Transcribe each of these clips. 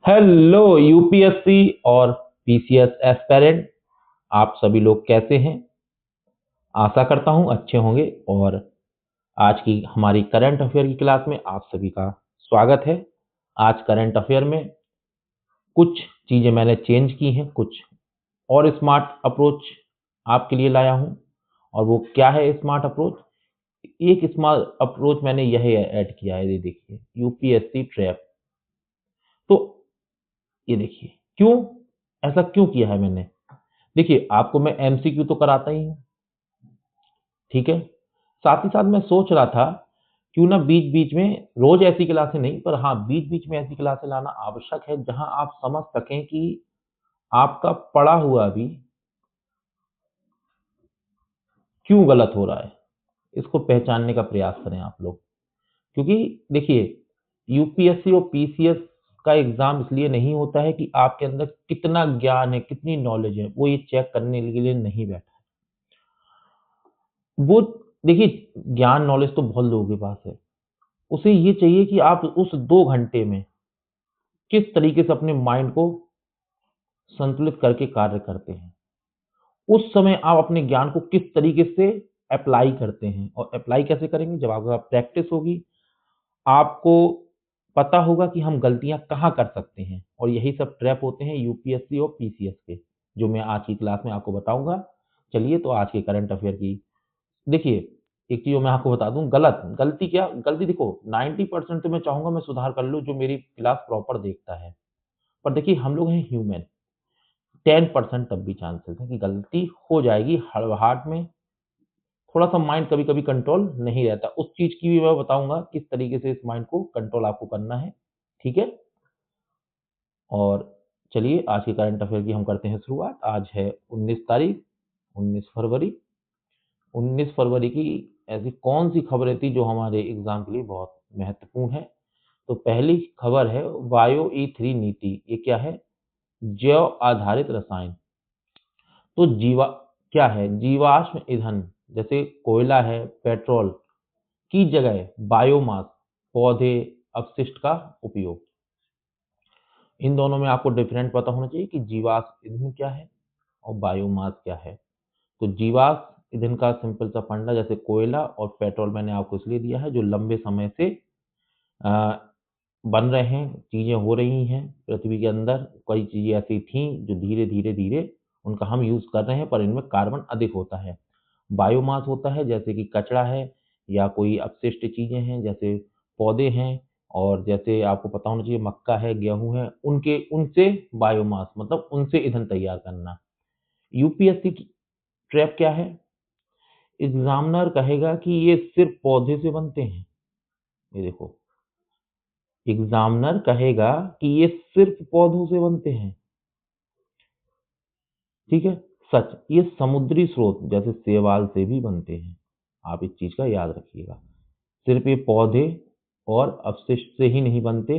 Hello UPSC और PCS aspirant, आप सभी लोग कैसे हैं? आशा करता हूं अच्छे होंगे। और आज की हमारी करंट अफेयर की क्लास में आप सभी का स्वागत है। आज करंट अफेयर में कुछ चीज़ें मैंने चेंज की हैं, कुछ और स्मार्ट अप्रोच आपके लिए लाया हूं। और वो क्या है स्मार्ट अप्रोच? एक स्मार्ट अप्रोच मैंने यह ऐड किया है, ये देखिए, यूपीएससी ट्रैप। तो ये देखिए, क्यों ऐसा क्यों किया है मैंने? देखिए, आपको मैं एमसीक्यू तो कराता ही हूँ, ठीक है। साथ ही साथ मैं सोच रहा था क्यों ना बीच बीच में, रोज ऐसी क्लासें नहीं, पर हाँ बीच बीच में ऐसी क्लासें लाना आवश्यक है जहां आप समझ सकें कि आपका पढ़ा हुआ भी क्यों गलत हो रहा है। इसको पहचानने का प्रयास करें आप लोग। क्योंकि देखिए, यूपीएससी और पीसीएस का एग्जाम इसलिए नहीं होता है कि आपके अंदर कितना ज्ञान है, कितनी नॉलेज है, वो ये चेक करने के लिए नहीं बैठा है। वो देखिए, ज्ञान नॉलेज तो बहुत लोगों के पास है। उसे ये चाहिए कि आप उस 2 घंटे में किस तरीके से अपने माइंड को संतुलित करके कार्य करते हैं। उस समय आप अपने ज्ञान को किस तरीके से अप्लाई करते हैं, और अप्लाई कैसे करेंगे? जब आपका प्रैक्टिस होगी, आपको पता होगा कि हम गलतियां कहाँ कर सकते हैं। और यही सब ट्रैप होते हैं यूपीएससी और पीसीएस के, जो मैं आज की क्लास में आपको बताऊंगा। चलिए, तो आज के करंट अफेयर की देखिए, एक चीज मैं आपको बता दूं, गलती क्या गलती, देखो 90% तो मैं चाहूंगा मैं सुधार कर लूं, जो मेरी क्लास प्रॉपर देखता है। पर देखिए, हम लोग हैं ह्यूमन, 10% तब भी चांसेस है कि गलती हो जाएगी। हड़बड़ाहट में थोड़ा सा माइंड कभी कभी कंट्रोल नहीं रहता। उस चीज की भी मैं बताऊंगा किस तरीके से इस माइंड को कंट्रोल आपको करना है, ठीक है। और चलिए, आज के करंट अफेयर की हम करते हैं शुरुआत। आज है 19 तारीख, 19 फरवरी। 19 फरवरी की ऐसी कौन सी खबरें थी जो हमारे एग्जाम के लिए बहुत महत्वपूर्ण है? तो पहली खबर है बायो ई 3 नीति। ये क्या है? जैव आधारित रसायन। तो क्या है? जीवाश्म ईंधन जैसे कोयला है, पेट्रोल की जगह बायोमास, पौधे अपशिष्ट का उपयोग। इन दोनों में आपको डिफरेंट पता होना चाहिए कि जीवाश्म ईंधन क्या है और बायोमास क्या है। तो जीवाश्म ईंधन का सिंपल सा फंडा, जैसे कोयला और पेट्रोल मैंने आपको इसलिए दिया है, जो लंबे समय से अ, बन रहे हैं, चीजें हो रही हैं पृथ्वी के अंदर। कई चीजें ऐसी थी जो धीरे धीरे धीरे उनका हम यूज कर रहे हैं, पर इनमें कार्बन अधिक होता है। बायोमास होता है जैसे कि कचरा है, या कोई अपशिष्ट चीजें हैं जैसे पौधे हैं, और जैसे आपको पता होना चाहिए मक्का है, गेहूं है, उनके उनसे बायोमास मतलब उनसे ईंधन तैयार करना। यूपीएससी की ट्रैप क्या है? एग्जामिनर कहेगा कि ये सिर्फ पौधे से बनते हैं। ये देखो, एग्जामिनर कहेगा कि ये सिर्फ पौधों से बनते हैं, ठीक है। सच, ये समुद्री स्रोत जैसे शैवाल से भी बनते हैं। आप इस चीज का याद रखिएगा। सिर्फ ये पौधे और अपशिष्ट से ही नहीं बनते,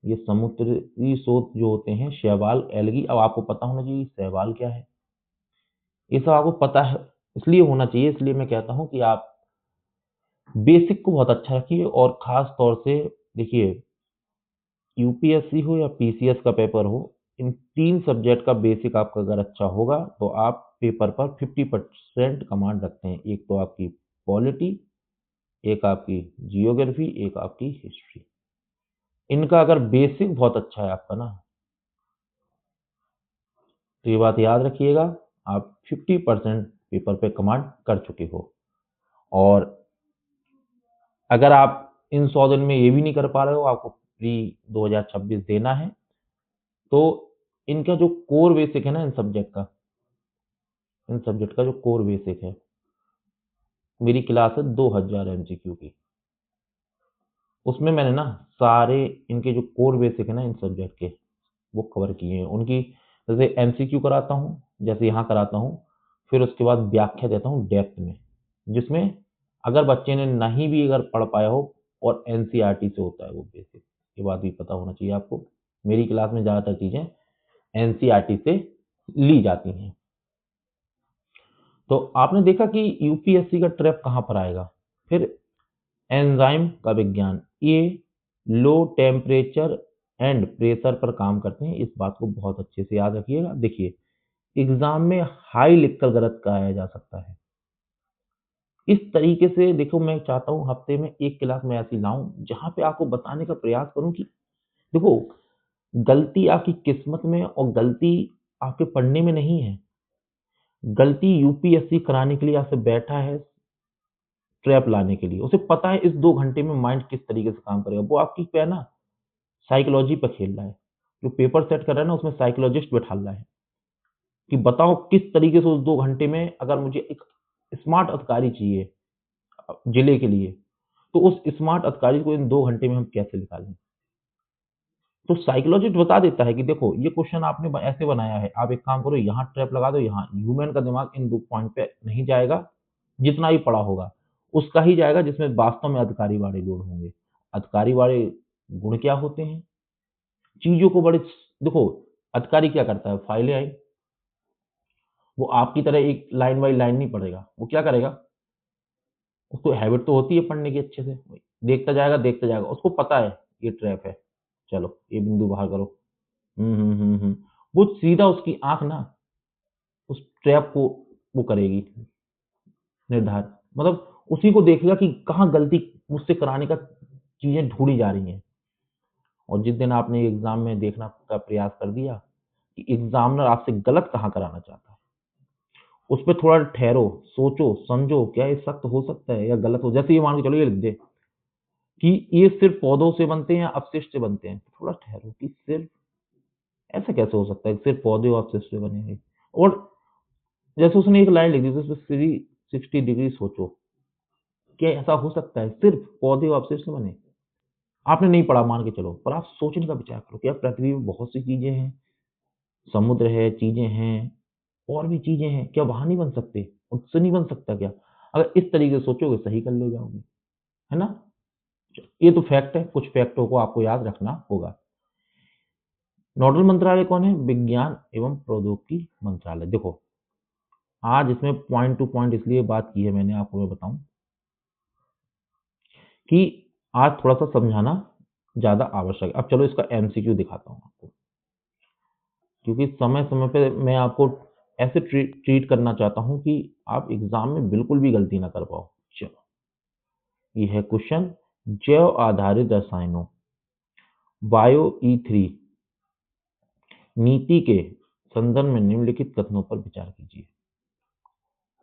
ये समुद्री स्रोत जो होते हैं, शैवाल, एल्गी। अब आपको पता होना चाहिए शैवाल क्या है, ये सब आपको पता है, इसलिए होना चाहिए। इसलिए मैं कहता हूं कि आप बेसिक को बहुत अच्छा रखिए। और खास तौर से देखिए, यूपीएससी हो या पीसीएस का पेपर हो, इन 3 सब्जेक्ट का बेसिक आपका अगर अच्छा होगा तो आप पेपर पर 50% कमांड रखते हैं। एक तो आपकी पॉलिटी, एक आपकी जियोग्राफी, एक आपकी हिस्ट्री। इनका अगर बेसिक बहुत अच्छा है आपका ना, तो ये बात याद रखिएगा, आप 50% पेपर पे कमांड कर चुके हो। और अगर आप इन 100 दिन में ये भी नहीं कर पा रहे हो, आपको प्री 2026 देना है, तो इनका जो कोर बेसिक है ना, इन सब्जेक्ट का जो कोर बेसिक है, मेरी क्लास है 2000 एमसीक्यू की। उसमें मैंने ना सारे इनके जो कोर बेसिक है ना इन सब्जेक्ट के, वो कवर किए हैं उनकी। जैसे एमसीक्यू कराता हूँ, जैसे यहाँ कराता हूँ, फिर उसके बाद व्याख्या देता हूँ डेप्थ में, जिसमें अगर बच्चे ने नहीं भी अगर पढ़ पाया हो, और एनसीईआरटी से होता है वो बेसिक, ये बात भी पता होना चाहिए आपको। मेरी क्लास में ज़्यादातर चीज़ें एनसीईआरटी से ली जाती हैं। तो आपने देखा कि यूपीएससी का ट्रैप कहाँ पर आएगा। फिर एंजाइम का विज्ञान, ये लो टेम्परेचर एंड प्रेशर पर काम करते हैं। इस बात को बहुत अच्छे से याद रखिएगा। देखिए, एग्जाम में हाई लिखकर गलत कराया जा सकता है। इस तरीके से देखो, मैं चाहता हूँ हफ्ते में एक क्लास मैं ऐसी लाऊं जहां पे आपको बताने का प्रयास करूं कि देखो, गलती आपकी किस्मत में और गलती आपके पढ़ने में नहीं है। गलती यूपीएससी कराने के लिए आपसे बैठा है, ट्रैप लाने के लिए। उसे पता है इस 2 घंटे में माइंड किस तरीके से काम करेगा। वो आपकी पे ना साइकोलॉजी पर खेल रहा है। जो पेपर सेट कर रहा है ना, उसमें साइकोलॉजिस्ट बैठा रहा है कि बताओ किस तरीके से उस 2 घंटे में, अगर मुझे एक स्मार्ट अधिकारी चाहिए जिले के लिए, तो उस स्मार्ट अधिकारी को इन 2 घंटे में हम कैसे निकालें। तो साइकोलॉजिस्ट बता देता है कि देखो, ये क्वेश्चन आपने ऐसे बनाया है, आप एक काम करो, यहाँ ट्रैप लगा दो, यहाँ ह्यूमन का दिमाग इन 2 पॉइंट पे नहीं जाएगा। जितना ही पढ़ा होगा उसका ही जाएगा जिसमें वास्तव में अधिकारी वाले गुण होंगे। अधिकारी वाले गुण क्या होते हैं? चीजों को बड़े देखो, अधिकारी क्या करता है? फाइलें आई, वो आपकी तरह एक लाइन बाय लाइन नहीं पढ़ेगा। वो क्या करेगा? उसको हैबिट तो होती है पढ़ने की अच्छे से, देखता जाएगा, उसको पता है ये ट्रैप है, चलो ये बिंदु बाहर करो। वो सीधा उसकी आंख ना उस ट्रैप को वो करेगी निर्धारित, मतलब उसी को देखेगा कि कहाँ गलती मुझसे कराने का चीजें ढूंढी जा रही हैं। और जिस दिन आपने एग्जाम में देखना का प्रयास कर दिया कि एग्जामिनर आपसे गलत कहाँ कराना चाहता है, उस पर थोड़ा ठहरो, सोचो समझो, क्या ये सत्य हो सकता है या गलत हो। जैसे ये मान के चलो, ये लिख दे कि ये सिर्फ पौधों से बनते हैं या अपशिष्ट से बनते हैं, तो थोड़ा ठहरो कि सिर्फ ऐसा कैसे हो सकता है, सिर्फ पौधे और अपशिष्ट से बनेंगे। और जैसे उसने एक लाइन लिख दी, तो 360 डिग्री सोचो, क्या ऐसा हो सकता है सिर्फ पौधे और अपशिष्ट से बने? आपने नहीं पढ़ा मान के चलो, पर आप सोचने का विचार करो, क्या पृथ्वी में बहुत सी चीजें हैं, समुद्र है, चीजें हैं, और भी चीजें हैं, क्या वहां नहीं बन सकते? उससे नहीं बन सकता क्या? अगर इस तरीके से सोचोगे सही कर ले जाओगे, है ना। ये तो फैक्ट है, कुछ फैक्टों को आपको याद रखना होगा। नोडल मंत्रालय कौन है? विज्ञान एवं प्रौद्योगिकी मंत्रालय। देखो, आज इसमें पॉइंट टू पॉइंट इसलिए बात की है मैंने, आपको मैं बताऊं कि आज थोड़ा सा समझाना ज्यादा आवश्यक है। अब चलो इसका एमसीक्यू दिखाता हूं आपको, क्योंकि समय समय पे मैं आपको ऐसे ट्रीट करना चाहता हूं कि आप एग्जाम में बिल्कुल भी गलती ना कर पाओ। चलो, ये है क्वेश्चन, जैव आधारित रसायनों बायो E3 नीति के संदर्भ में निम्नलिखित कथनों पर विचार कीजिए।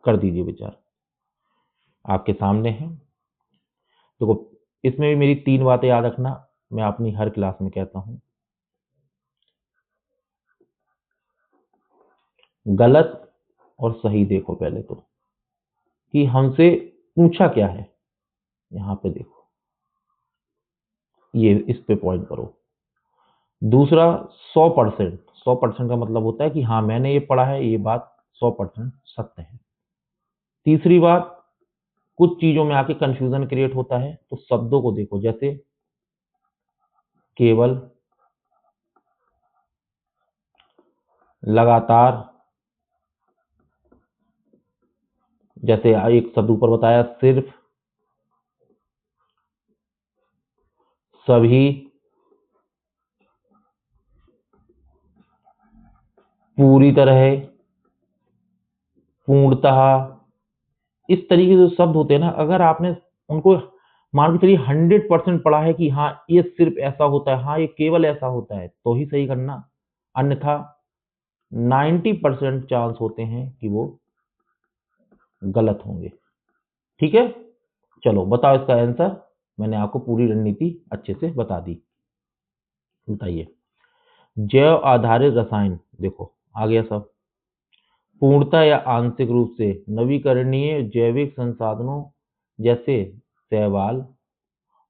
कर दीजिए विचार, आपके सामने है। देखो, इसमें भी मेरी 3 बातें याद रखना, मैं अपनी हर क्लास में कहता हूं। गलत और सही देखो पहले तो, कि हमसे पूछा क्या है। यहां पे देखो, ये इस पे पॉइंट करो। दूसरा, 100%, 100% का मतलब होता है कि हाँ मैंने ये पढ़ा है, ये बात 100% सत्य है। तीसरी बात, कुछ चीजों में आके कंफ्यूजन क्रिएट होता है, तो शब्दों को देखो, जैसे केवल, लगातार, जैसे एक शब्द ऊपर बताया सिर्फ, सभी, पूरी तरह, पूर्णतः। इस तरीके से जो शब्द होते हैं ना, अगर आपने उनको मान के चलिए 100% पढ़ा है कि हाँ ये सिर्फ ऐसा होता है, हाँ ये केवल ऐसा होता है, तो ही सही करना। अन्यथा 90% चांस होते हैं कि वो गलत होंगे। ठीक है, चलो बताओ इसका आंसर। मैंने आपको पूरी रणनीति अच्छे से बता दी। बताइए, जैव आधारित रसायन, देखो आ गया सब। पूर्णतः या आंशिक रूप से नवीकरणीय जैविक संसाधनों जैसे शैवाल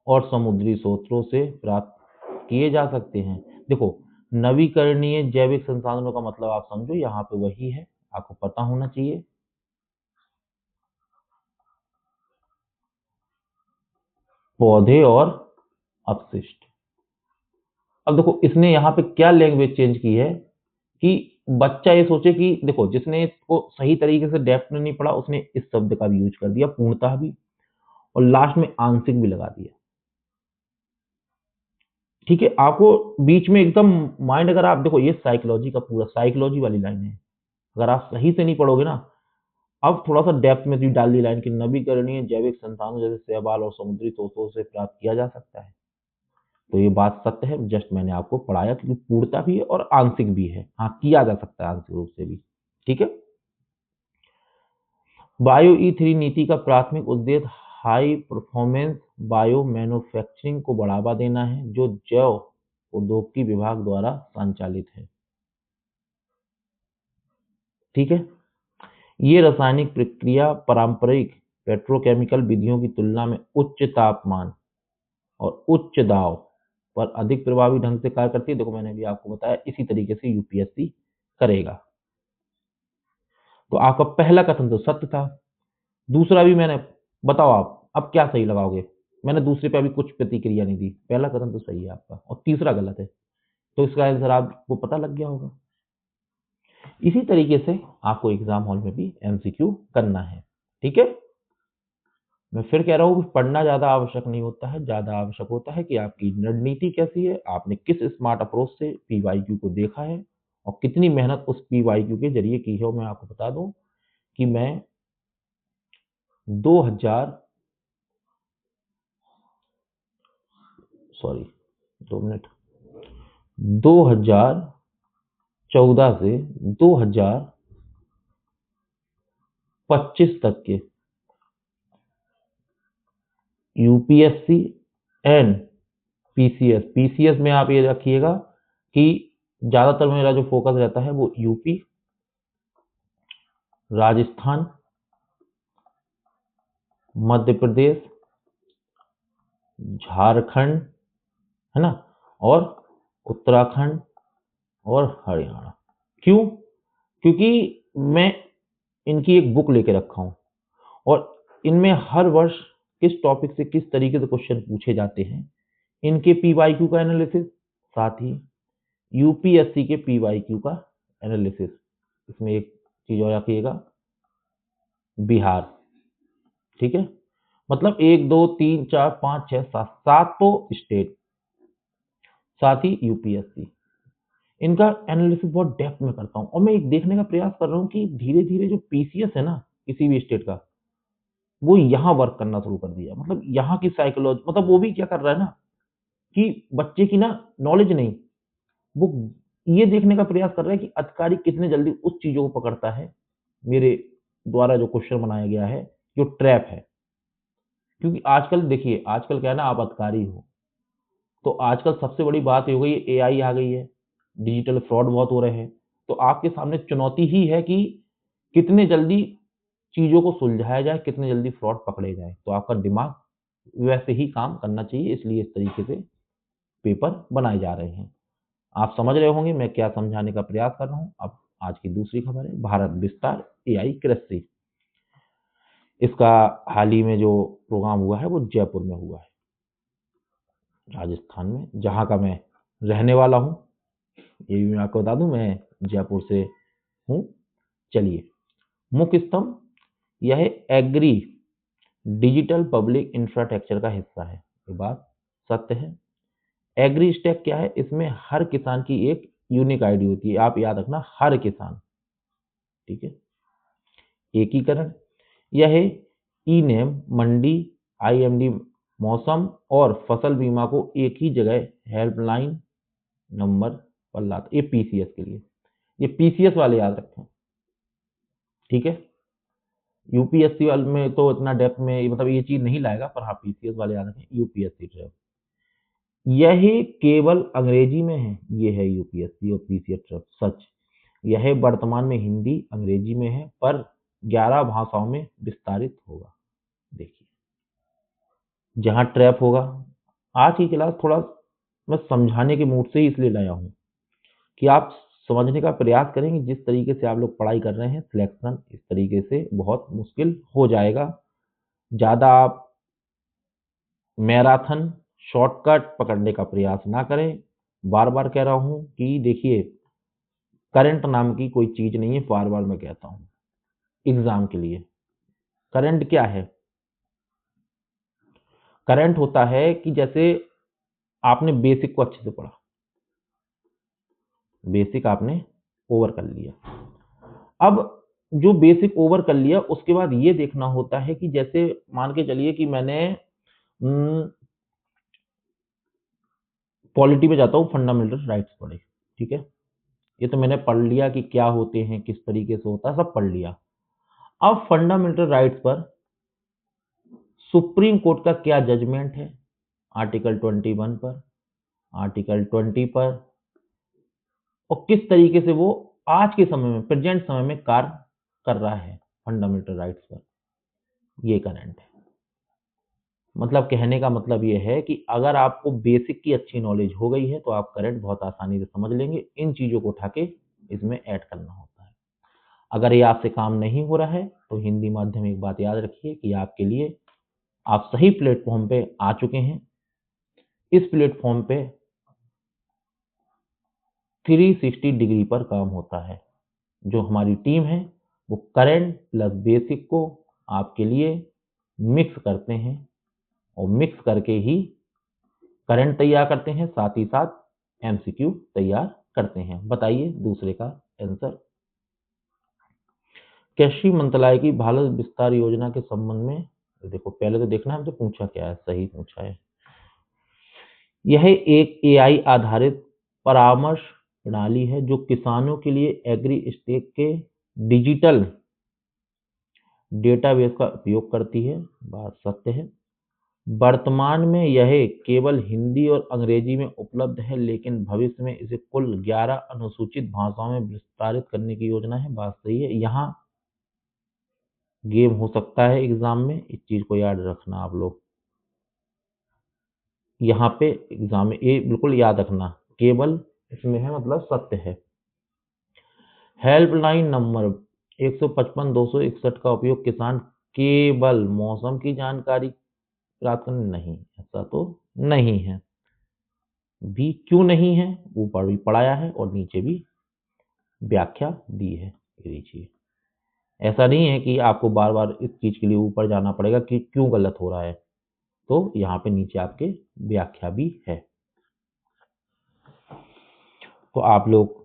और समुद्री स्रोतों से प्राप्त किए जा सकते हैं। देखो, नवीकरणीय जैविक संसाधनों का मतलब आप समझो, यहाँ पे वही है, आपको पता होना चाहिए। पौधे और अपशिष्ट। अब देखो, इसने यहाँ पे क्या लैंग्वेज चेंज की है कि बच्चा ये सोचे कि देखो, जिसने इसको सही तरीके से डेप्थ में नहीं पढ़ा, उसने इस शब्द का भी यूज कर दिया, पूर्णतः भी, और लास्ट में आंशिक भी लगा दिया। ठीक है, आपको बीच में एकदम माइंड, अगर आप देखो ये साइकोलॉजी का पूरा साइकोलॉजी वाली लाइन है, अगर आप सही से नहीं पढ़ोगे ना, अब थोड़ा सा डेप्थ में भी डाल दी लाइन की नवीकरणीय जैविक संसाधनों जैसे शैवाल और समुद्री स्रोतों से प्राप्त किया जा सकता है। तो ये बात सत्य है, जस्ट मैंने आपको पढ़ाया, क्योंकि पूर्णता भी है और आंशिक भी है। हाँ, किया जा सकता है आंशिक रूप से भी। ठीक है। बायो ई3 नीति का प्राथमिक उद्देश्य हाई परफॉर्मेंस बायो मैन्युफैक्चरिंग को बढ़ावा देना है, जो जैव प्रौद्योगिकी विभाग द्वारा संचालित है। ठीक है। ये रासायनिक प्रक्रिया पारंपरिक पेट्रोकेमिकल विधियों की तुलना में उच्च तापमान और उच्च दाब पर अधिक प्रभावी ढंग से कार्य करती है। देखो मैंने भी आपको बताया, इसी तरीके से यूपीएससी करेगा। तो आपका पहला कथन तो सत्य था, दूसरा भी मैंने, बताओ आप अब क्या सही लगाओगे? मैंने दूसरे पे अभी कुछ प्रतिक्रिया नहीं दी, पहला कथन तो सही है आपका और तीसरा गलत है, तो इसका आंसर आपको पता लग गया होगा। इसी तरीके से आपको एग्जाम हॉल में भी एमसीक्यू करना है। ठीक है। मैं फिर कह रहा हूँ कि पढ़ना ज़्यादा आवश्यक नहीं होता है, ज़्यादा आवश्यक होता है कि आपकी रणनीति कैसी है, आपने किस स्मार्ट अप्रोच से पीवाईक्यू को देखा है और कितनी मेहनत उस पीवाईक्यू के जरिए की है। और मैं आपको बता दूं कि मैं 2000 सॉरी 2 मिनट 2014 से 2025 तक के यूपीएससी एंड पीसीएस, पीसीएस में आप ये रखिएगा कि ज़्यादातर मेरा जो फोकस रहता है वो यूपी, राजस्थान, मध्य प्रदेश, झारखंड, है ना, और उत्तराखंड और हरियाणा। क्यों? क्योंकि मैं इनकी एक बुक लेके रखा हूँ और इनमें हर वर्ष किस टॉपिक से किस तरीके से क्वेश्चन पूछे जाते हैं, इनके पीवाईक्यू का एनालिसिस, साथ ही यूपीएससी के पीवाईक्यू का एनालिसिस। इसमें एक चीज और रखिएगा, बिहार। ठीक है। मतलब 1 2 3 4 5 6 7 7 तो स्टेट, साथ ही यूपीएससी, इनका एनालिसिस बहुत डेप्थ में करता हूं और मैं एक देखने का प्रयास कर रहा हूं कि धीरे धीरे जो पीसीएस है ना किसी भी स्टेट का, वो यहाँ वर्क करना शुरू कर दिया। मतलब यहाँ की साइकोलॉजी, मतलब वो भी क्या कर रहा है ना कि बच्चे की ना नॉलेज नहीं, वो ये देखने का प्रयास कर रहा है कि अधिकारी कितने जल्दी उस चीजों को पकड़ता है, मेरे द्वारा जो क्वेश्चन बनाया गया है, जो ट्रैप है। क्योंकि आजकल देखिए, आजकल क्या है ना, आप अधिकारी हो तो आजकल सबसे बड़ी बात ये हो गई, एआई आ गई है, डिजिटल फ्रॉड बहुत हो रहे हैं। तो आपके सामने चुनौती ही है कि कितने जल्दी चीज़ों को सुलझाया जाए, कितने जल्दी फ्रॉड पकड़े जाए। तो आपका दिमाग वैसे ही काम करना चाहिए, इसलिए इस तरीके से पेपर बनाए जा रहे हैं। आप समझ रहे होंगे मैं क्या समझाने का प्रयास कर रहा हूँ। अब आज की दूसरी खबर है, भारत विस्तार एआई कृषि। इसका हाल ही में जो प्रोग्राम हुआ है वो जयपुर में हुआ है, राजस्थान में, जहाँ का मैं रहने वाला हूँ। ये भी मैं आपको बता दूं, मैं जयपुर से हूँ। चलिए, मुख्य स्तंभ, यह एग्री डिजिटल पब्लिक इंफ्रास्ट्रक्चर का हिस्सा है। ये बात सत्य है। एग्री स्टैक क्या है? इसमें हर किसान की एक यूनिक आईडी होती है, आप याद रखना, हर किसान। ठीक है। एकीकरण, यह ई नेम, मंडी, आईएमडी, मौसम और फसल बीमा को एक ही जगह हेल्पलाइन नंबर पर लाता। ये पीसीएस के लिए, ये पीसीएस वाले याद रखें। ठीक है। यूपीएससी वाले में तो इतना डेप्थ में मतलब ये चीज नहीं लाएगा, पर हाँ पीसीएस वाले याद रखें, यूपीएससी ट्रैप। यह केवल अंग्रेजी में है, ये है यूपीएससी और पीसीएस ट्रैप सच। यह वर्तमान में हिंदी अंग्रेजी में है, पर 11 भाषाओं में विस्तारित होगा। देखिए, जहां ट्रैप होगा। आज की क्लास थोड़ा मैं समझाने के मूड से ही इसलिए लाया हूं कि आप समझने का प्रयास करेंगे। जिस तरीके से आप लोग पढ़ाई कर रहे हैं, सिलेक्शन इस तरीके से बहुत मुश्किल हो जाएगा। ज़्यादा आप मैराथन शॉर्टकट पकड़ने का प्रयास ना करें। बार बार कह रहा हूं कि देखिए, करंट नाम की कोई चीज़ नहीं है, बार बार मैं कहता हूं एग्जाम के लिए। करंट क्या है? करंट होता है कि जैसे आपने बेसिक को अच्छे से पढ़ा, बेसिक आपने ओवर कर लिया। अब जो बेसिक ओवर कर लिया उसके बाद ये देखना होता है कि जैसे मान के चलिए कि मैंने पॉलिटी में जाता हूँ, फंडामेंटल राइट्स पढ़े, ठीक है, ये तो मैंने पढ़ लिया कि क्या होते हैं, किस तरीके से होता है, सब पढ़ लिया। अब फंडामेंटल राइट्स पर सुप्रीम कोर्ट का क्या जजमेंट है, आर्टिकल 21 पर, आर्टिकल 20 पर, और किस तरीके से वो आज के समय में, प्रेजेंट समय में कार्य कर रहा है फंडामेंटल राइट्स पर, ये करंट है। मतलब कहने का मतलब ये है कि अगर आपको बेसिक की अच्छी नॉलेज हो गई है तो आप करंट बहुत आसानी से समझ लेंगे। इन चीज़ों को उठा के इसमें ऐड करना होता है। अगर ये आपसे काम नहीं हो रहा है तो हिंदी माध्यम एक बात याद रखिए कि आपके लिए, आप सही प्लेटफॉर्म पे आ चुके हैं। इस प्लेटफॉर्म पे 360 डिग्री पर काम होता है। जो हमारी टीम है वो करंट प्लस बेसिक को आपके लिए मिक्स करते हैं और मिक्स करके ही करंट तैयार करते हैं, साथ ही साथ एमसीक्यू तैयार करते हैं। बताइए दूसरे का आंसर। कृषि मंत्रालय की भारत विस्तार योजना के संबंध में देखो, पहले तो देखना है हमसे पूछा क्या है, सही पूछा है। यह एक एआई आधारित परामर्श प्रणाली है जो किसानों के लिए एग्री स्टेक के डिजिटल डेटाबेस का उपयोग करती है। बात सत्य है। वर्तमान में यह केवल हिंदी और अंग्रेजी में उपलब्ध है, लेकिन भविष्य में इसे कुल 11 अनुसूचित भाषाओं में विस्तारित करने की योजना है। बात सही है। यहाँ गेम हो सकता है एग्जाम में, इस चीज को याद रखना आप लोग। यहाँ पे एग्जाम में ये बिल्कुल याद रखना, केवल इसमें है मतलब सत्य है। हेल्पलाइन नंबर 155-261 का उपयोग किसान केवल मौसम की जानकारी प्राप्त करने, नहीं, ऐसा तो नहीं है। भी क्यों नहीं है, ऊपर भी पढ़ाया है और नीचे भी व्याख्या दी है, ये देखिए। ऐसा नहीं है कि आपको बार बार इस चीज के लिए ऊपर जाना पड़ेगा कि क्यों गलत हो रहा है, तो यहाँ पे नीचे आपके व्याख्या भी है। तो आप लोग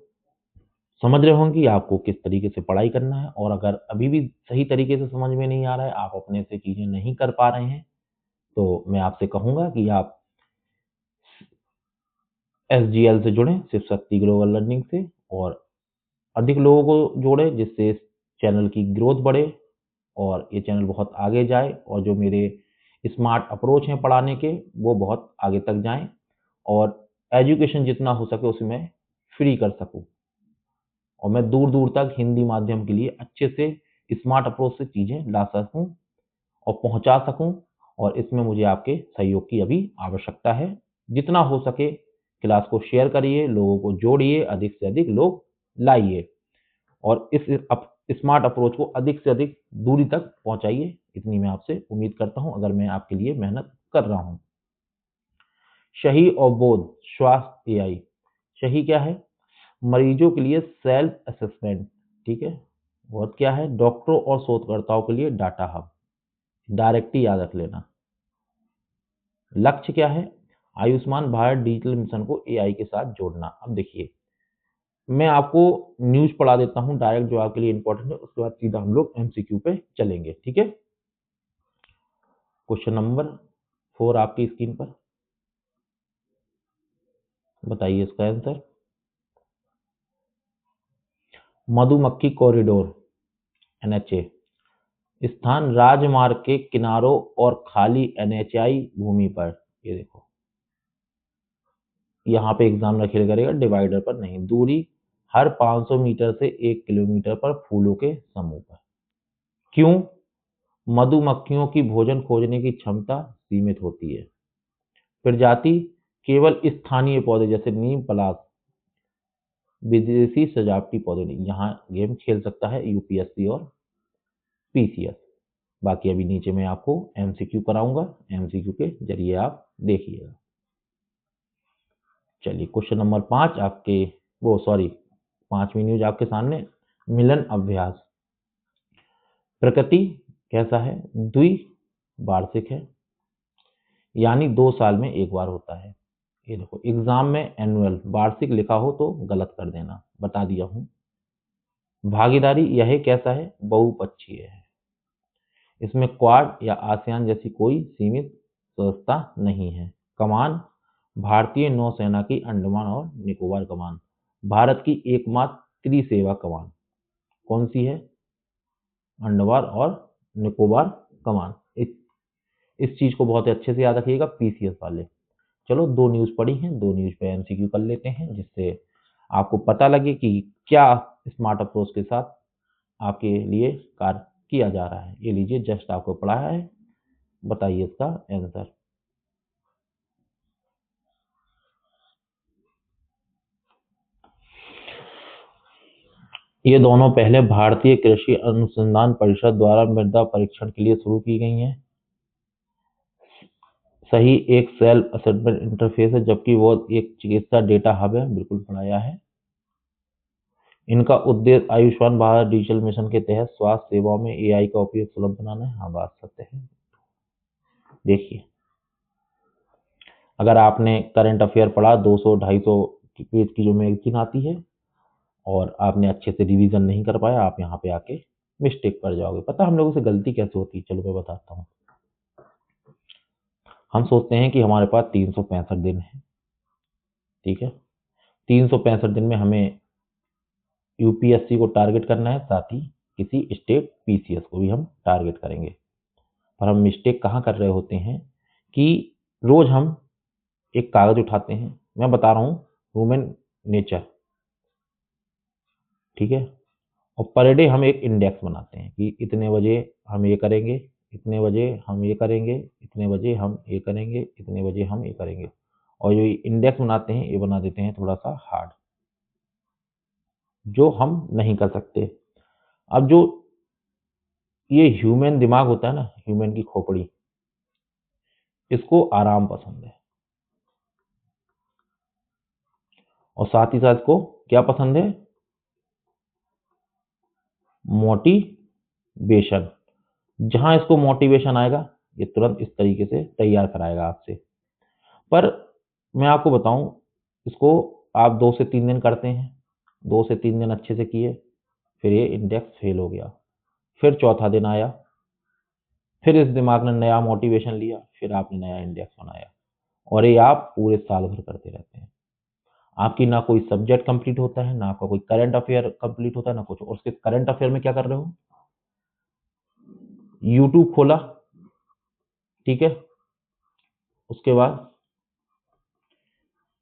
समझ रहे होंगे कि आपको किस तरीके से पढ़ाई करना है। और अगर अभी भी सही तरीके से समझ में नहीं आ रहा है, आप अपने से चीजें नहीं कर पा रहे हैं, तो मैं आपसे कहूंगा कि आप SGL से जुड़ें, शिव शक्ति ग्लोबल लर्निंग से, और अधिक लोगों को जोड़ें जिससे इस चैनल की ग्रोथ बढ़े और ये चैनल बहुत आगे जाए, और जो मेरे स्मार्ट अप्रोच हैं पढ़ाने के वो बहुत आगे तक जाएं, और एजुकेशन जितना हो सके उसे मैं फ्री कर सकूं, और मैं दूर दूर तक हिंदी माध्यम के लिए अच्छे से स्मार्ट अप्रोच से चीज़ें ला सकूं और पहुंचा सकूं। और इसमें मुझे आपके सहयोग की अभी आवश्यकता है। जितना हो सके क्लास को शेयर करिए, लोगों को जोड़िए, अधिक से अधिक लोग लाइए, और इस स्मार्ट अप्रोच को अधिक से अधिक दूरी तक पहुंचाइए। इतनी मैं आपसे उम्मीद करता हूं, अगर मैं आपके लिए मेहनत कर रहा हूं। सही और बोध स्वास्थ्य एआई। सही क्या है, मरीजों के लिए सेल्फ असेसमेंट, ठीक है। बोध क्या है, डॉक्टरों और शोधकर्ताओं के लिए डाटा हब। डायरेक्ट ही याद रख लेना। लक्ष्य क्या है, आयुष्मान भारत डिजिटल मिशन को एआई के साथ जोड़ना। अब देखिए, मैं आपको न्यूज पढ़ा देता हूं डायरेक्ट जो आपके लिए इंपॉर्टेंट है, उसके बाद सीधा हम लोग एमसीक्यू पे चलेंगे, ठीक है। क्वेश्चन नंबर 4 आपकी स्क्रीन पर, बताइए इसका आंसर। मधुमक्खी कॉरिडोर NHA स्थान राजमार्ग के किनारों और खाली NHI भूमि पर। ये देखो, यहाँ पे एग्जाम रखे करेगा, डिवाइडर पर नहीं। दूरी हर 500 मीटर से 1 किलोमीटर पर फूलों के समूह पर। क्यों, मधुमक्खियों की भोजन खोजने की क्षमता सीमित होती है। प्रजाति केवल स्थानीय पौधे जैसे नीम, पलाश, विदेशी सजावटी पौधे नहीं। यहाँ गेम खेल सकता है यूपीएससी और पीसीएस। बाकी अभी नीचे मैं आपको एमसीक्यू कराऊंगा, एमसीक्यू के जरिए आप देखिएगा। चलिए क्वेश्चन नंबर 5 आपके, वो सॉरी 5वीं न्यूज आपके सामने। मिलन अभ्यास। प्रकृति कैसा है, द्विवार्षिक है, यानी 2 साल में एक बार होता है। ये देखो, एग्जाम में एनुअल वार्षिक लिखा हो तो गलत कर देना, बता दिया हूं। भागीदारी यह कैसा है, बहुपक्षीय है। इसमें क्वाड या आसियान जैसी कोई सीमित संस्था नहीं है। कमान, भारतीय नौसेना की अंडमान और निकोबार कमान। भारत की एकमात्र त्रिसेवा कमान कौन सी है, अंडमान और निकोबार कमान। इस चीज को बहुत अच्छे से याद रखिएगा, पीसीएस वाले। चलो, 2 न्यूज पढ़ी हैं, 2 न्यूज पे एमसीक्यू कर लेते हैं, जिससे आपको पता लगे कि क्या स्मार्ट अप्रोच के साथ आपके लिए कार्य किया जा रहा है। ये लीजिए, जस्ट आपको पढ़ाया है, बताइए इसका आंसर। ये दोनों पहले भारतीय कृषि अनुसंधान परिषद द्वारा मृदा परीक्षण के लिए शुरू की गई हैं। सही एक सेल्फ असेसमेंट इंटरफेस है, जबकि वो एक चिकित्सा डेटा हब है, बिल्कुल पढ़ाया है। इनका उद्देश्य आयुष्मान भारत डिजिटल मिशन के तहत स्वास्थ्य सेवाओं में एआई का उपयोग सुलभ बनाना है। हाँ, बात सत्य है। देखिए, अगर आपने करंट अफेयर पढ़ा, 200-250 पेज की जो मैगजीन आती है, और आपने अच्छे से रिवीजन नहीं कर पाया, आप यहाँ पे आके मिस्टेक कर जाओगे। पता हम लोगों से गलती कैसे होती है, चलो मैं बताता हूँ। हम सोचते हैं कि हमारे पास 365 दिन है, ठीक है। 365 दिन में हमें यूपीएससी को टारगेट करना है, साथ ही किसी स्टेट पीसीएस को भी हम टारगेट करेंगे। पर हम मिस्टेक कहाँ कर रहे होते हैं कि रोज हम एक कागज उठाते हैं, मैं बता रहा हूँ ह्यूमन नेचर, ठीक है, और पर डे हम एक इंडेक्स बनाते हैं कि इतने बजे हम ये करेंगे, इतने बजे हम ये करेंगे, इतने बजे हम ये करेंगे, इतने बजे हम ये करेंगे, और ये इंडेक्स बनाते हैं, ये बना देते हैं थोड़ा सा हार्ड, जो हम नहीं कर सकते। अब जो ये ह्यूमन दिमाग होता है ना, ह्यूमन की खोपड़ी, इसको आराम पसंद है, और साथ ही साथ को क्या पसंद है, मोटिवेशन। जहां इसको मोटिवेशन आएगा, ये तुरंत इस तरीके से तैयार कराएगा आपसे। पर मैं आपको बताऊं, इसको आप 2 से 3 दिन करते हैं, 2 से 3 दिन अच्छे से किए, फिर ये इंडेक्स फेल हो गया, फिर चौथा दिन आया, फिर इस दिमाग ने नया मोटिवेशन लिया, फिर आपने नया इंडेक्स बनाया, और ये आप पूरे साल भर करते रहते हैं। आपकी ना कोई सब्जेक्ट कंप्लीट होता है, ना आपका कोई करंट अफेयर कंप्लीट होता है, ना कुछ। और उसके करंट अफेयर में क्या कर रहे हो, यूट्यूब खोला, ठीक है, उसके बाद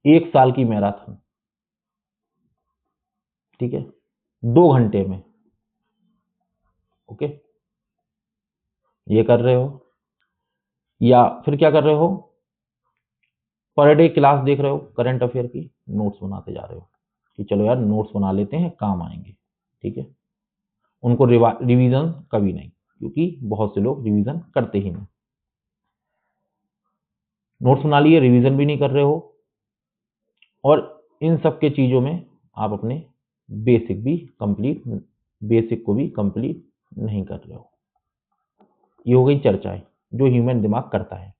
1 साल की मैराथन, ठीक है, 2 घंटे में, ओके, ये कर रहे हो। या फिर क्या कर रहे हो, पर डे क्लास देख रहे हो करंट अफेयर की, नोट्स बनाते जा रहे हो कि चलो यार नोट्स बना लेते हैं, काम आएंगे, ठीक है। उनको रिवीजन कभी नहीं, क्योंकि बहुत से लोग रिवीजन करते ही नहीं। नोट्स बना लिए, रिवीजन भी नहीं कर रहे हो, और इन सब के चीजों में आप अपने बेसिक को भी कंप्लीट नहीं कर रहे हो। ये हो गई चर्चाएं जो ह्यूमन दिमाग करता है।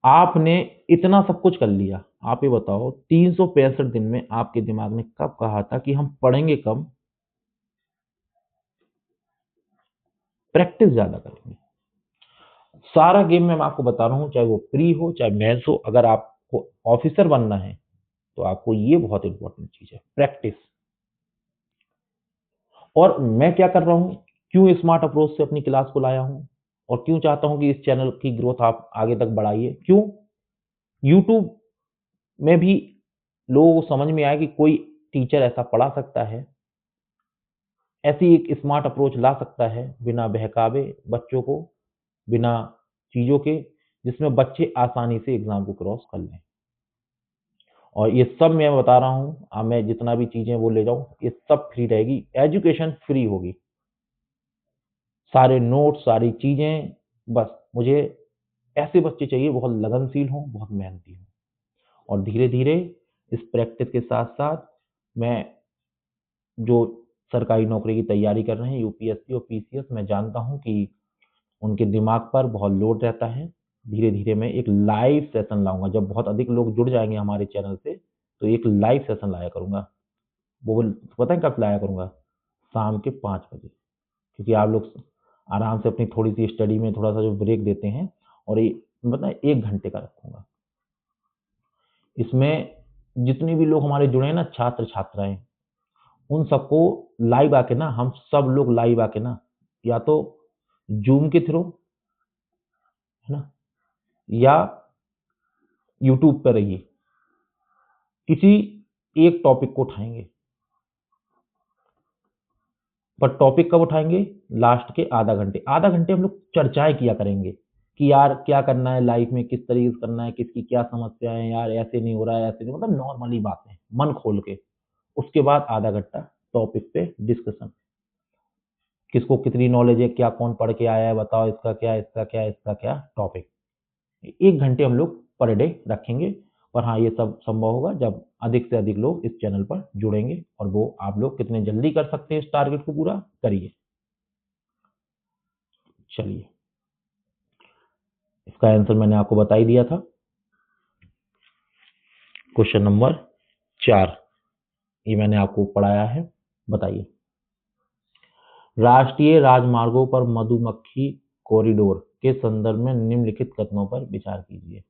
आपने इतना सब कुछ कर लिया, आप ये बताओ 365 दिन में आपके दिमाग ने कब कहा था कि हम पढ़ेंगे कम, प्रैक्टिस ज्यादा करेंगे। सारा गेम में मैं आपको बता रहा हूं, चाहे वो प्री हो चाहे मेंस हो, अगर आपको ऑफिसर बनना है तो आपको ये बहुत इंपॉर्टेंट चीज है, प्रैक्टिस। और मैं क्या कर रहा हूं, क्यों स्मार्ट अप्रोच से अपनी क्लास को लाया हूं, और क्यों चाहता हूं कि इस चैनल की ग्रोथ आप आगे तक बढ़ाइए। क्यों, यूट्यूब में भी लोगों को समझ में आया कि कोई टीचर ऐसा पढ़ा सकता है, ऐसी एक स्मार्ट अप्रोच ला सकता है, बिना बहकावे बच्चों को, बिना चीजों के, जिसमें बच्चे आसानी से एग्जाम को क्रॉस कर लें। और ये सब मैं बता रहा हूँ, अब मैं जितना भी चीजें वो ले जाऊँ, ये सब फ्री रहेगी, एजुकेशन फ्री होगी, सारे नोट्स, सारी चीजें। बस मुझे ऐसे बच्चे चाहिए, बहुत लगनशील हों, बहुत मेहनती हों, और धीरे धीरे इस प्रैक्टिस के साथ साथ मैं जो सरकारी नौकरी की तैयारी कर रहे हैं, यूपीएससी और पीसीएस, मैं जानता हूं कि उनके दिमाग पर बहुत लोड रहता है, धीरे धीरे मैं एक लाइव सेशन लाऊंगा। जब बहुत अधिक लोग जुड़ जाएंगे हमारे चैनल से तो एक लाइव सेशन लाया करूंगा। वो पता है कब लाया करूंगा? शाम के 5 बजे, क्योंकि आप लोग आराम से अपनी थोड़ी सी स्टडी में थोड़ा सा जो ब्रेक देते हैं, और ये मतलब 1 घंटे का रखूंगा। इसमें जितने भी लोग हमारे जुड़े हैं ना, छात्र छात्राएं, उन सबको लाइव आके ना, हम सब लोग लाइव आके ना, या तो जूम के थ्रू, है ना, या यूट्यूब पर रहिए, किसी एक टॉपिक को उठाएंगे। पर टॉपिक कब उठाएंगे? लास्ट के आधा घंटे हम लोग चर्चाएं किया करेंगे कि यार क्या करना है लाइफ में, किस तरीके से करना है, किसकी क्या समस्याएं हैं, यार ऐसे नहीं हो रहा है, ऐसे नहीं, मतलब नॉर्मली बातें मन खोल के। उसके बाद आधा घंटा टॉपिक पे डिस्कशन, किसको कितनी नॉलेज है, क्या कौन पढ़ के आया है, बताओ इसका क्या, इसका क्या, इसका क्या टॉपिक। 1 घंटे हम लोग पर डे रखेंगे। पर हाँ, ये सब संभव होगा जब अधिक से अधिक लोग इस चैनल पर जुड़ेंगे, और वो आप लोग कितने जल्दी कर सकते हैं इस टारगेट को पूरा करिए। चलिए, इसका आंसर मैंने आपको बता ही दिया था। क्वेश्चन नंबर 4 ये मैंने आपको पढ़ाया है। बताइए, राष्ट्रीय राजमार्गों पर मधुमक्खी कॉरिडोर के संदर्भ में निम्नलिखित कथनों पर विचार कीजिए।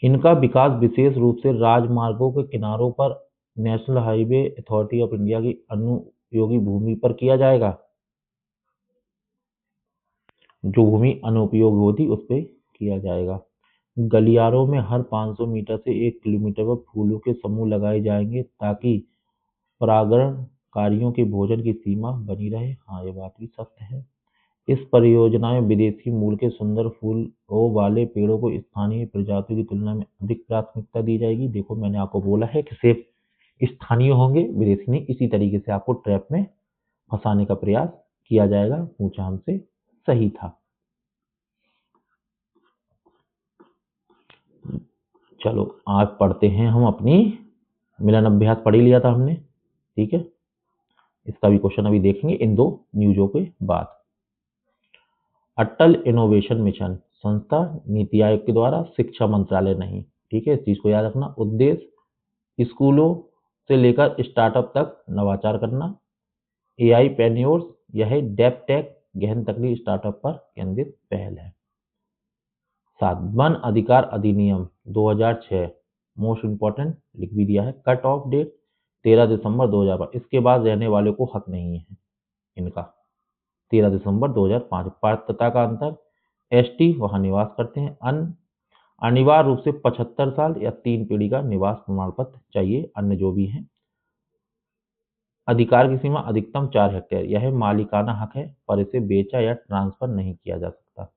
इनका विकास विशेष रूप से राजमार्गों के किनारों पर national highway authority of India की अनुपयोगी भूमि पर किया जाएगा। जो भूमि अनुपयोगी होती उस पर किया जाएगा। गलियारों में हर 500 मीटर से 1 किलोमीटर पर फूलों के समूह लगाए जाएंगे ताकि परागणकारियों के भोजन की सीमा बनी रहे। हाँ, ये बात भी सत्य है। इस परियोजना में विदेशी मूल के सुंदर फूलों वाले पेड़ों को स्थानीय प्रजातियों की तुलना में अधिक प्राथमिकता दी जाएगी। देखो, मैंने आपको बोला है कि सिर्फ स्थानीय होंगे, विदेशी नहीं। इसी तरीके से आपको ट्रैप में फंसाने का प्रयास किया जाएगा। पूछा हमसे, सही था। चलो, आज पढ़ते हैं हम अपनी मिलन अभ्यास। पढ़ ही लिया था हमने, ठीक है। इसका भी क्वेश्चन अभी देखेंगे इन दो न्यूजों के बाद। अटल इनोवेशन मिशन संस्था नीति आयोग के द्वारा, शिक्षा मंत्रालय नहीं, ठीक है। इस चीज को याद रखना। उद्देश्य स्कूलों से लेकर स्टार्टअप तक नवाचार करना। एआई पेन्योर्स, यह डेप टेक गहन तकनीक स्टार्टअप पर केंद्रित पहल है। 7 वन अधिकार अधिनियम 2006 मोस्ट इंपॉर्टेंट लिख भी दिया है। कट ऑफ डेट 13 दिसंबर 2005। इसके बाद रहने वाले को हक नहीं है इनका। 13 दिसंबर 2005। पात्रता का अंतर, एसटी वहां निवास करते हैं। अनिवार्य रूप से 75 साल या 3 पीढ़ी का निवास प्रमाण पत्र चाहिए। अन्य जो भी हैं। अधिकार की सीमा अधिकतम 4 हेक्टेयर। यह मालिकाना हक है, पर इसे बेचा या ट्रांसफर नहीं किया जा सकता।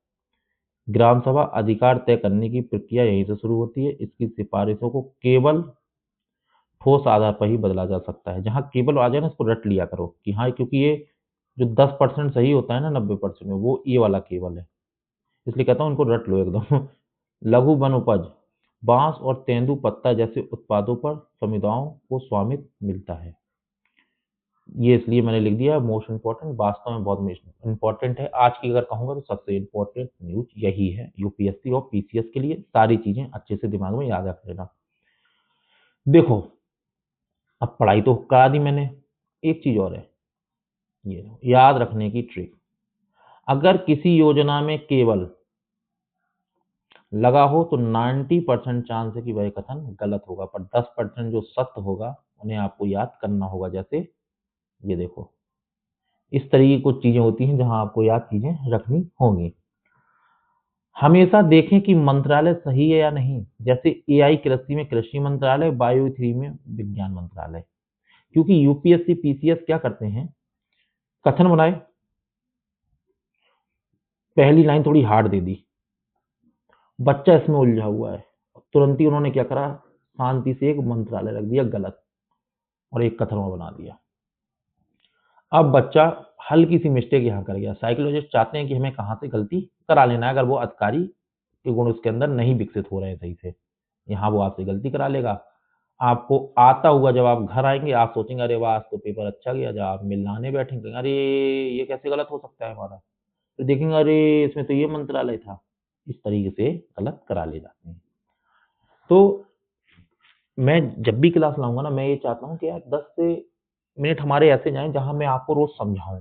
ग्राम सभा अधिकार तय करने की प्रक्रिया यहीं से शुरू होती है। इसकी सिफारिशों को केवल ठोस आधार पर ही बदला जा सकता है। जहां केवल आ जाए ना, इसको रट लिया करो कि हाँ, क्योंकि ये जो 10% सही होता है ना 90% में, वो ये वाला केवल है। इसलिए कहता हूँ इनको रट लो एकदम। लघु वन उपज, बांस और तेंदू पत्ता जैसे उत्पादों पर समुदायों को स्वामित्व मिलता है। ये इसलिए मैंने लिख दिया मोस्ट इंपॉर्टेंट, वास्तव में बहुत इंपॉर्टेंट है। आज की अगर कहूंगा तो सबसे इंपॉर्टेंट न्यूज यही है यूपीएससी और पीसीएस के लिए। सारी चीजें अच्छे से दिमाग में याद रख लेना। देखो, अब पढ़ाई तो करा दी मैंने, एक चीज और है, ये याद रखने की ट्रिक। अगर किसी योजना में केवल लगा हो तो 90% चांस है कि वह कथन गलत होगा, पर 10% जो सत्य होगा उन्हें आपको याद करना होगा। जैसे ये देखो, इस तरीके की कुछ चीजें होती हैं जहां आपको याद चीजें रखनी होंगी। हमेशा देखें कि मंत्रालय सही है या नहीं। जैसे एआई कृषि में कृषि मंत्रालय, बायो 3 में विज्ञान मंत्रालय। क्योंकि यूपीएससी पीसीएस क्या करते हैं, कथन बनाए, पहली लाइन थोड़ी हार्ड दे दी, बच्चा इसमें उलझा हुआ है, तुरंत ही उन्होंने क्या करा, शांति से एक मंत्रालय रख दिया गलत, और एक कथन और बना दिया। अब बच्चा हल्की सी मिस्टेक यहाँ कर गया। साइकोलॉजिस्ट चाहते हैं कि हमें कहाँ से गलती करा लेना है, अगर वो अधिकारी के गुण उसके अंदर नहीं विकसित हो रहे हैं सही से, यहाँ वो आपसे गलती करा लेगा। आपको आता हुआ जब आप घर आएंगे, आप सोचेंगे अरे वाह, आज तो पेपर अच्छा गया। जब आप मिलाने बैठेंगे, अरे ये कैसे गलत हो सकता है हमारा। फिर देखेंगे अरे इसमें तो ये मंत्रालय था, इस तरीके से गलत करा ले जाते हैं। तो मैं जब भी क्लास लाऊंगा ना, मैं ये चाहता हूँ कि यार 10 से मिनट हमारे ऐसे जाएं जहां मैं आपको रोज समझाऊं,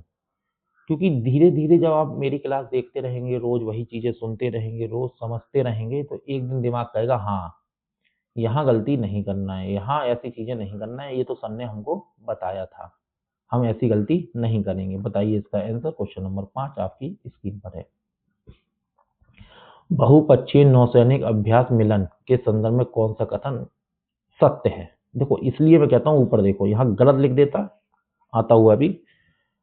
क्योंकि धीरे धीरे जब आप मेरी क्लास देखते रहेंगे, रोज वही चीजें सुनते रहेंगे, रोज समझते रहेंगे, तो एक दिन दिमाग कहेगा हाँ यहाँ गलती नहीं करना है, यहाँ ऐसी चीजें नहीं करना है, ये तो सर ने हमको बताया था, हम ऐसी गलती नहीं करेंगे। बताइए इसका आंसर। क्वेश्चन नंबर 5 आपकी स्क्रीन पर है। बहुपक्षीय नौसैनिक अभ्यास मिलन के संदर्भ में कौन सा कथन सत्य है? देखो इसलिए मैं कहता हूं ऊपर देखो, यहाँ गलत लिख देता, आता हुआ भी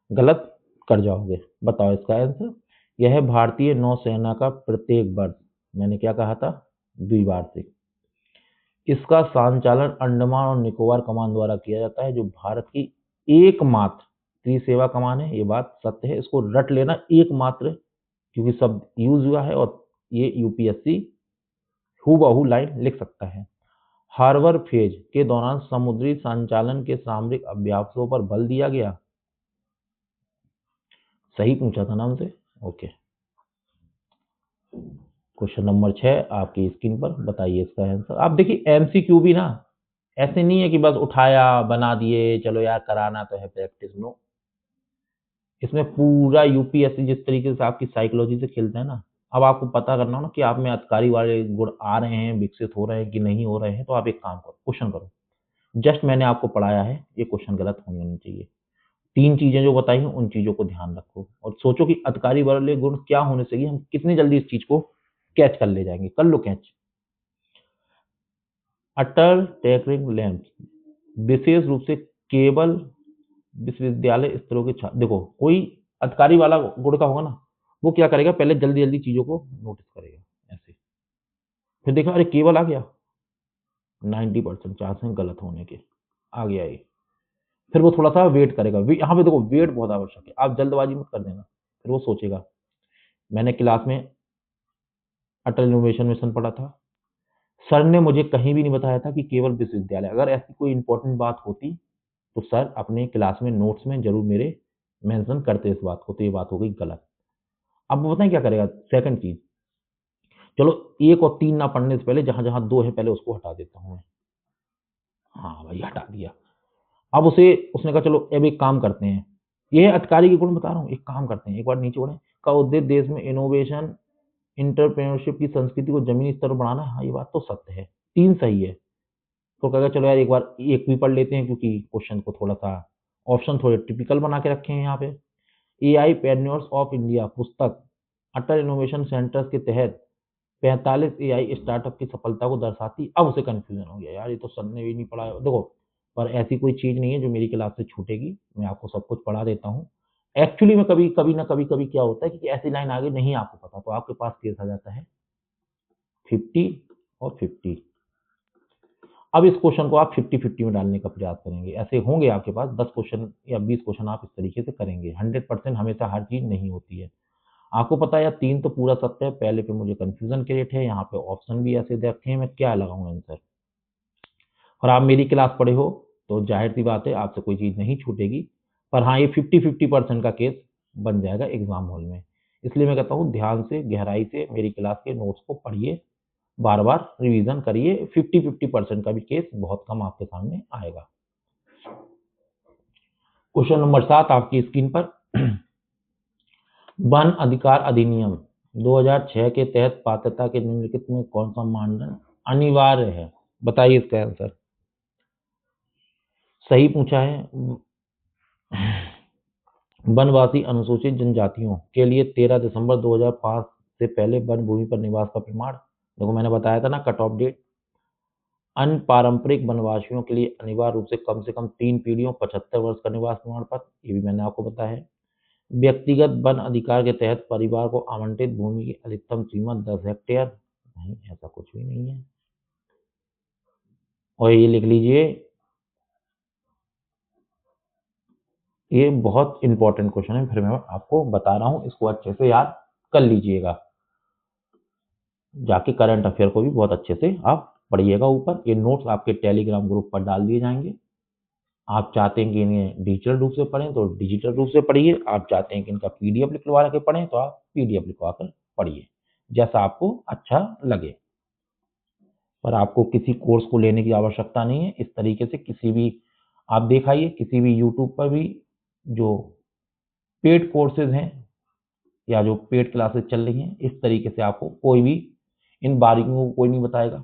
गलत कर जाओगे। बताओ इसका आंसर। यह भारतीय नौसेना का प्रत्येक वर्ष, मैंने क्या कहा था, द्विवार्षिक, इसका संचालन अंडमान और निकोबार कमान द्वारा किया जाता है, जो भारत की एकमात्र त्रिसेवा कमान है। ये बात सत्य है, इसको रट लेना, एकमात्र, क्योंकि शब्द यूज हुआ है और ये यूपीएससी हूबहू लाइन लिख सकता है। हार्बर फेज के दौरान समुद्री संचालन के सामरिक अभ्यासों पर बल दिया गया। सही पूछा था ना हमसे। ओके, क्वेश्चन नंबर 6 आपकी स्क्रीन पर। बताइए इसका आंसर। आप देखिए एमसीक्यू भी ना ऐसे नहीं है कि बस उठाया बना दिए, चलो यार कराना तो है प्रैक्टिस, नो। इसमें पूरा यूपीएससी जिस तरीके से आपकी साइकोलॉजी से खेलते हैं ना, अब आपको पता करना हो ना कि आप में अधिकारी वाले गुण आ रहे हैं, विकसित हो रहे हैं कि नहीं हो रहे हैं, तो आप एक काम करो, क्वेश्चन करो। जस्ट मैंने आपको पढ़ाया है, ये क्वेश्चन गलत होने नहीं चाहिए। 3 चीजें जो बताई हैं उन चीजों को ध्यान रखो और सोचो कि अधिकारी वाले गुण क्या होने चाहिए, हम कितनी जल्दी इस चीज को कैच कर ले जाएंगे। कर लो कैच। अटल टेकरिंग लैंप विशेष रूप से केवल विश्वविद्यालय स्तरों के छात्र, देखो कोई अधिकारी वाला गुण का होगा ना, वो क्या करेगा, पहले जल्दी जल्दी चीजों को नोटिस करेगा ऐसे, फिर देखा अरे केवल आ गया, 90% चांस है गलत होने के, आ गया ये, फिर वो थोड़ा सा वेट करेगा। यहाँ पे देखो वेट बहुत आवश्यक है, आप जल्दबाजी मत कर देना, फिर वो सोचेगा। मैंने क्लास में अटल इनोवेशन मिशन पढ़ा था, सर ने मुझे कहीं भी नहीं बताया था कि केवल विश्वविद्यालय, अगर ऐसी कोई इंपॉर्टेंट बात होती तो सर अपने क्लास में नोट्स में जरूर मेरे मेंशन करते इस बात को, तो ये बात हो गई गलत। अब वो बताएं क्या करेगा, सेकंड चीज, चलो 1 और 3 ना पढ़ने से पहले जहां जहां 2 है पहले उसको हटा देता हूं मैं। हाँ भाई हटा दिया। अब उसने कहा चलो अब एक काम करते हैं, ये अधिकारी के गुण बता रहा हूँ, एक काम करते हैं, एक बार नीचे बढ़े, का उद्देश्य देश में इनोवेशन इंटरप्रेन्योरशिप की संस्कृति को जमीनी स्तर पर बढ़ाना है। हाँ ये बात तो सत्य है, 3 सही है। तो कहेगा चलो यार एक बार एक भी पढ़ लेते हैं, क्योंकि क्वेश्चन को थोड़ा सा ऑप्शन थोड़े टिपिकल बना के रखे हैं यहाँ पे। एआई पेन्योर्स ऑफ इंडिया पुस्तक अटल इनोवेशन सेंटर्स के तहत 45 एआई स्टार्टअप की सफलता को दर्शाती। अब उसे कंफ्यूजन हो गया, यार ये तो सर ने भी नहीं पढ़ा है। देखो पर ऐसी कोई चीज नहीं है जो मेरी क्लास से छूटेगी, मैं आपको सब कुछ पढ़ा देता हूँ। एक्चुअली में कभी कभी ना कभी कभी क्या होता है कि ऐसी लाइन आगे नहीं आपको पता, तो आपके पास केस आ जाता है 50 और 50। अब इस क्वेश्चन को आप 50-50 में डालने का प्रयास करेंगे, ऐसे होंगे आपके पास 10 क्वेश्चन या 20 क्वेश्चन आप इस तरीके से करेंगे। 100% हमेशा हर चीज नहीं होती है, आपको पता है यार 3 तो पूरा सत्य है, पहले पे मुझे कंफ्यूजन क्रिएट है, यहाँ पे ऑप्शन भी ऐसे रखे हैं, मैं क्या लगाऊं आंसर। और आप मेरी क्लास पढ़े हो तो जाहिर सी बात है आपसे कोई चीज नहीं छूटेगी, पर हाँ ये 50-50% का केस बन जाएगा एग्जाम हॉल में। इसलिए मैं कहता हूँ ध्यान से गहराई से मेरी क्लास के नोट्स को पढ़िए, बार बार रिवीजन करिए, 50-50% का भी केस बहुत कम आपके सामने आएगा। क्वेश्चन नंबर 7 आपकी स्क्रीन पर। वन अधिकार अधिनियम 2006 के तहत पात्रता के निम्नलिखित में कौन सा मानदंड अनिवार्य है? बताइए इसका आंसर। सही पूछा है। वनवासी अनुसूचित जनजातियों के लिए 13 दिसंबर 2005 से पहले वन भूमि पर निवास का प्रमाण। देखो मैंने बताया था ना कट ऑफ डेट। अनपारंपरिक वनवासियों के लिए अनिवार्य रूप से कम 3 पीढ़ियों 75 वर्ष का निवास प्रमाण पत्र, ये भी मैंने आपको बताया है। व्यक्तिगत वन अधिकार के तहत परिवार को आवंटित भूमि की अधिकतम सीमा 10 हेक्टेयर, नहीं ऐसा कुछ भी नहीं है। और ये लिख लीजिए, ये बहुत इंपॉर्टेंट क्वेश्चन है, फिर मैं आपको बता रहा हूं, इसको अच्छे से याद कर लीजिएगा, जाके करंट अफेयर को भी बहुत अच्छे से आप पढ़िएगा। ऊपर ये नोट्स आपके टेलीग्राम ग्रुप पर डाल दिए जाएंगे। आप चाहते हैं कि इन्हें डिजिटल रूप से पढ़ें तो डिजिटल रूप से पढ़िए, आप चाहते हैं कि इनका पीडीएफ निकलवा के पढ़ें तो आप पीडीएफ लिखवाकर पढ़िए, जैसा आपको अच्छा लगे। पर आपको किसी कोर्स को लेने की आवश्यकता नहीं है। इस तरीके से किसी भी आप दिखाइए, किसी भी यूट्यूब पर भी जो पेड कोर्सेज हैं या जो पेड क्लासेस चल रही हैं, इस तरीके से आपको कोई भी इन बारीकियों को कोई नहीं बताएगा।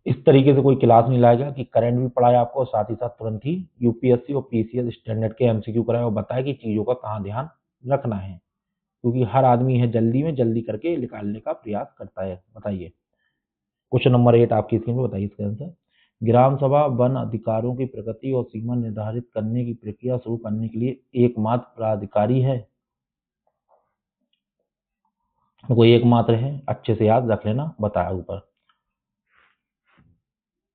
इस तरीके से कोई क्लास नहीं लाएगा कि करंट भी पढ़ाए आपको और साथ ही साथ तुरंत ही यूपीएससी और पीसीएस स्टैंडर्ड के एमसीक्यू कराए और बताए कि चीज़ों का कहाँ ध्यान रखना है, क्योंकि हर आदमी है जल्दी में जल्दी करके निकालने का प्रयास करता है। बताइए क्वेश्चन नंबर 8 आपकी स्क्रीन पर, बताइए इसका आंसर। ग्राम सभा वन अधिकारों की प्रगति और सीमा निर्धारित करने की प्रक्रिया शुरू करने के लिए एकमात्र प्राधिकारी है। कोई एकमात्र है, अच्छे से याद रख लेना, बताया ऊपर।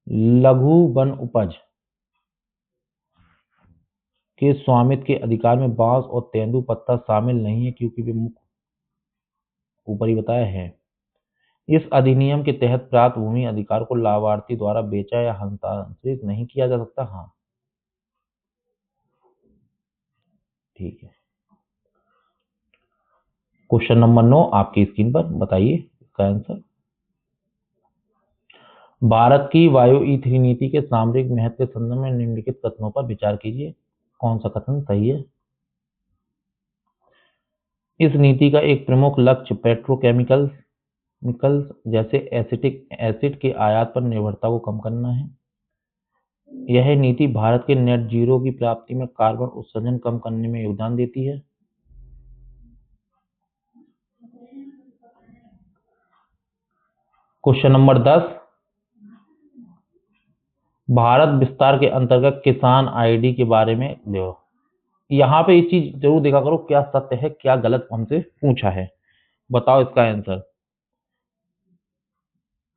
लघु वन उपज के स्वामित्व के अधिकार में बांस और तेंदुपत्ता शामिल नहीं है, क्योंकि वे मुख्य ऊपर ही बताया है। इस अधिनियम के तहत प्राप्त भूमि अधिकार को लाभार्थी द्वारा बेचा या हस्तांतरित नहीं किया जा सकता। हाँ ठीक है। क्वेश्चन नंबर 9 आपकी स्क्रीन पर, बताइए इसका आंसर। भारत की वायु E3 नीति के सामरिक महत्व के संदर्भ में निम्नलिखित कथनों पर विचार कीजिए। कौन सा कथन सही है? इस नीति का एक प्रमुख लक्ष्य पेट्रोकेमिकल्स जैसे एसिटिक एसिड के आयात पर निर्भरता को कम करना है। यह नीति भारत के नेट जीरो की प्राप्ति में कार्बन उत्सर्जन कम करने में योगदान देती है। क्वेश्चन नंबर 10, भारत विस्तार के अंतर्गत किसान आईडी के बारे में देखो। यहाँ पे एक चीज जरूर देखा करो, क्या सत्य है क्या गलत हमसे पूछा है, बताओ इसका आंसर।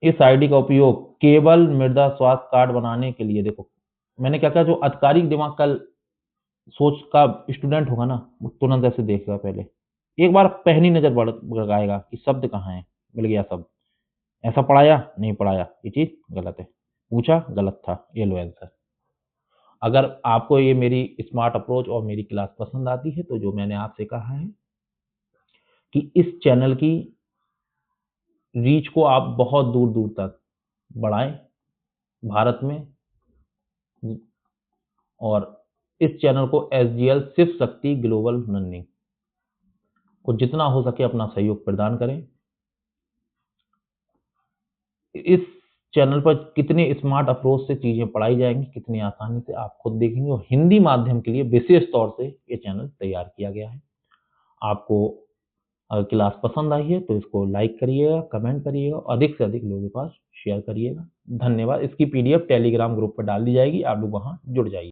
इस आईडी का उपयोग केवल मृदा स्वास्थ्य कार्ड बनाने के लिए, देखो मैंने क्या कहा, जो आधिकारिक दिमाग का सोच का स्टूडेंट होगा ना, वो तुरंत ऐसे देखेगा, पहले एक बार पहली नजर लगाएगा कि शब्द कहाँ है, मिल गया शब्द, ऐसा पढ़ाया नहीं पढ़ाया, ये चीज गलत है, पूछा गलत था, ये लो आंसर। अगर आपको ये मेरी स्मार्ट अप्रोच और मेरी क्लास पसंद आती है, तो जो मैंने आपसे कहा है कि इस चैनल की रीच को आप बहुत दूर दूर तक बढ़ाएं भारत में, और इस चैनल को SGL Shiv Shakti global learning को जितना हो सके अपना सहयोग प्रदान करें। इस चैनल पर कितने स्मार्ट अप्रोच से चीजें पढ़ाई जाएंगी, कितनी आसानी से आप खुद देखेंगे, और हिंदी माध्यम के लिए विशेष तौर से ये चैनल तैयार किया गया है। आपको अगर क्लास पसंद आई है तो इसको लाइक करिएगा, कमेंट करिएगा, अधिक से अधिक लोगों के पास शेयर करिएगा। धन्यवाद। इसकी PDF टेलीग्राम ग्रुप पर डाल दी जाएगी, आप लोग वहां जुड़ जाइए।